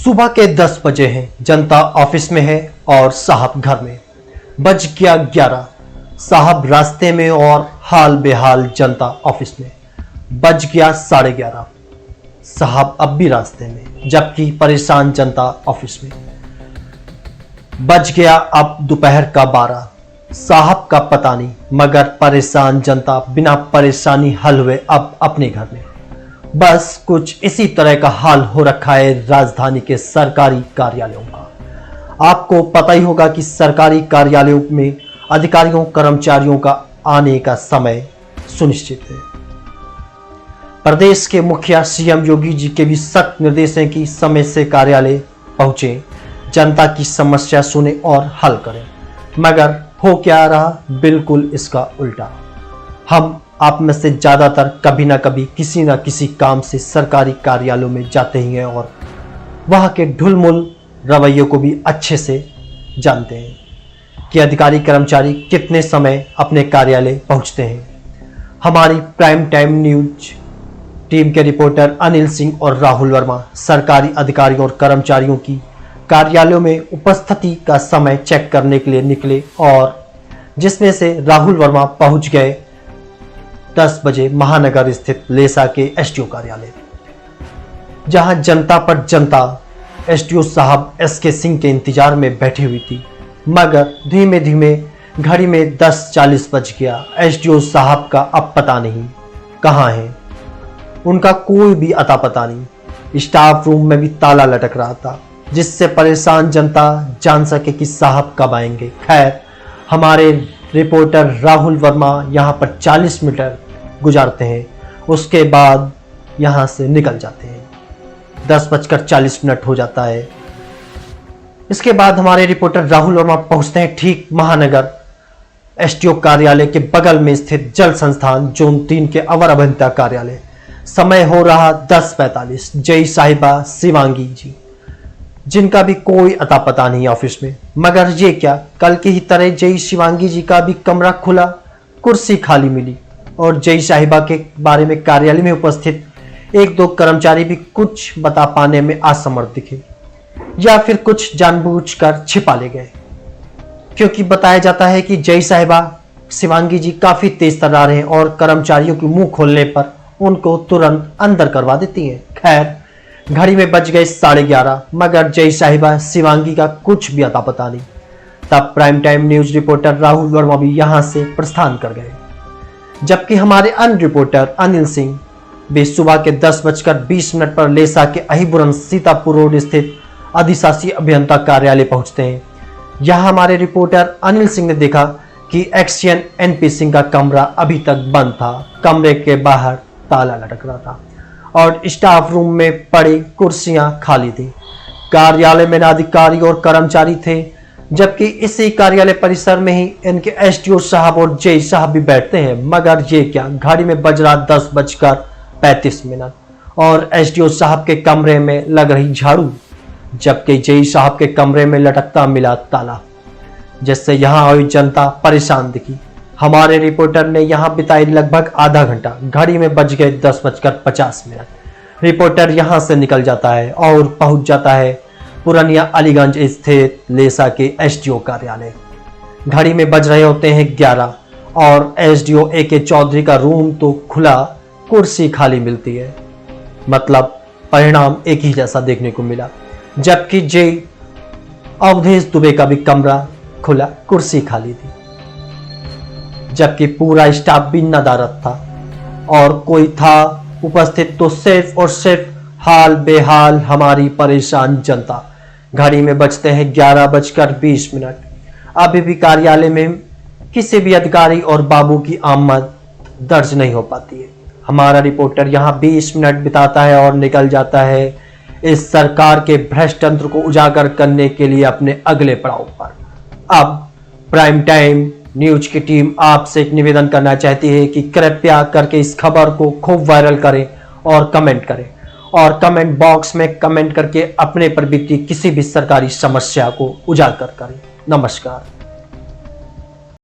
सुबह के 10 बजे हैं। जनता ऑफिस में है और साहब घर में। बज गया 11। साहब रास्ते में और हाल बेहाल जनता ऑफिस में। बज गया 11:30। साहब अब भी रास्ते में, जबकि परेशान जनता ऑफिस में। बज गया अब दोपहर का 12। साहब का पता नहीं, मगर परेशान जनता बिना परेशानी हल हुए अब अपने घर में। बस कुछ इसी तरह का हाल हो रखा है राजधानी के सरकारी कार्यालयों का। आपको पता ही होगा कि सरकारी कार्यालयों में अधिकारियों कर्मचारियों का आने का समय सुनिश्चित है। प्रदेश के मुखिया सीएम योगी जी के भी सख्त निर्देश हैं कि समय से कार्यालय पहुंचे, जनता की समस्या सुने और हल करें। मगर हो क्या रहा, बिल्कुल इसका उल्टा। हम आप में से ज्यादातर कभी ना कभी किसी ना किसी काम से सरकारी कार्यालयों में जाते ही हैं और वहां के ढुलमुल रवैयों को भी अच्छे से जानते हैं कि अधिकारी कर्मचारी कितने समय अपने कार्यालय पहुंचते हैं। हमारी प्राइम टाइम न्यूज टीम के रिपोर्टर अनिल सिंह और राहुल वर्मा सरकारी अधिकारियों और कर्मचारियों की कार्यालयों में उपस्थिति का समय चेक करने के लिए निकले, और जिसमें से राहुल वर्मा पहुंच गए 10 बजे महानगर स्थित लेसा के एसडीओ कार्यालय, जहां जनता पर जनता एसडीओ साहब एसके सिंह के इंतजार में बैठी हुई थी। मगर धीमे धीमे घड़ी में 10:40 बज गया। एसडीओ साहब का अब पता नहीं कहां है, उनका कोई भी अता पता नहीं। स्टाफ रूम में भी ताला लटक रहा था, जिससे परेशान जनता जान सके कि साहब कब आएंगे। खैर, हमारे रिपोर्टर राहुल वर्मा यहां पर 40 मीटर गुजारते हैं, उसके बाद यहां से निकल जाते हैं। 10:40 हो जाता है। इसके बाद हमारे रिपोर्टर राहुल वर्मा पहुंचते हैं ठीक महानगर एसडीओ कार्यालय के बगल में स्थित जल संस्थान जोन 3 के अवर अभियंता कार्यालय। समय हो रहा 10:45। जय साहिबा शिवांगी जी, जिनका भी कोई अता पता नहीं ऑफिस में। मगर ये क्या, कल की ही तरह जय शिवांगी जी का भी कमरा खुला, कुर्सी खाली मिली, और जय साहिबा के बारे में कार्यालय में उपस्थित 1-2 कर्मचारी भी कुछ बता पाने में असमर्थ दिखे, या फिर कुछ जानबूझकर छिपा ले गए, क्योंकि बताया जाता है कि जय साहिबा शिवांगी जी काफी तेज तर्रार हैं और कर्मचारियों के मुंह खोलने पर उनको तुरंत अंदर करवा देती हैं। खैर, घड़ी में बज गए 11:30, मगर जय साहिबा शिवांगी का कुछ भी अता पता नहीं। तब prime time news reporter Rahul Verma भी यहां से प्रस्थान कर गए, जबकि हमारे अन्य रिपोर्टर अनिल सिंह भी सुबह के 10:20 पर लेसा के अहिबुरन सीतापुर रोड स्थित अधिशासी अभियंता कार्यालय पहुंचते हैं। यहां हमारे रिपोर्टर अनिल सिंह ने देखा कि एक्सियन एनपी सिंह का कमरा अभी तक बंद था। कमरे के बाहर ताला लटक रहा था और स्टाफ रूम में पड़ी कुर्सियां खाली थी। कार्यालय में न अधिकारी और कर्मचारी थे, जबकि इसी कार्यालय परिसर में ही इनके एसडीओ साहब और जय साहब भी बैठते हैं। मगर ये क्या, घड़ी में बज रहा 10:35 और एसडीओ साहब के कमरे में लग रही झाड़ू, जबकि जय साहब के कमरे में लटकता मिला ताला, जिससे यहां आई जनता परेशान दिखी। हमारे रिपोर्टर ने यहां बिताई लगभग आधा घंटा। घड़ी में बज गए 10:50। रिपोर्टर यहां से निकल जाता है और पहुंच जाता है पुरानिया अलीगंज स्थित लेसा के एसडीओ कार्यालय। घड़ी में बज रहे होते हैं 11 और एसडीओ AK चौधरी का रूम तो खुला, कुर्सी खाली मिलती है। मतलब परिणाम एक ही जैसा देखने को मिला, जबकि जय अवधेश दुबे का भी कमरा खुला, कुर्सी खाली थी, जबकि पूरा स्टाफ भी नदारद था और कोई था उपस्थित तो सिर्फ और सिर्फ हाल बेहाल हमारी परेशान जनता। घड़ी में बजते हैं 11:20। अभी भी कार्यालय में किसी भी अधिकारी और बाबू की आमद दर्ज नहीं हो पाती है। हमारा रिपोर्टर यहां 20 मिनट बिताता है और निकल जाता है इस सरकार के भ्रष्ट तंत्र को उजागर करने के लिए अपने अगले पड़ाव पर। अब प्राइम टाइम न्यूज की टीम आपसे एक निवेदन करना चाहती है कि कृपया करके इस खबर को खूब वायरल करें और कमेंट करें, और कमेंट बॉक्स में कमेंट करके अपने पर बीती किसी भी सरकारी समस्या को उजागर करें। नमस्कार।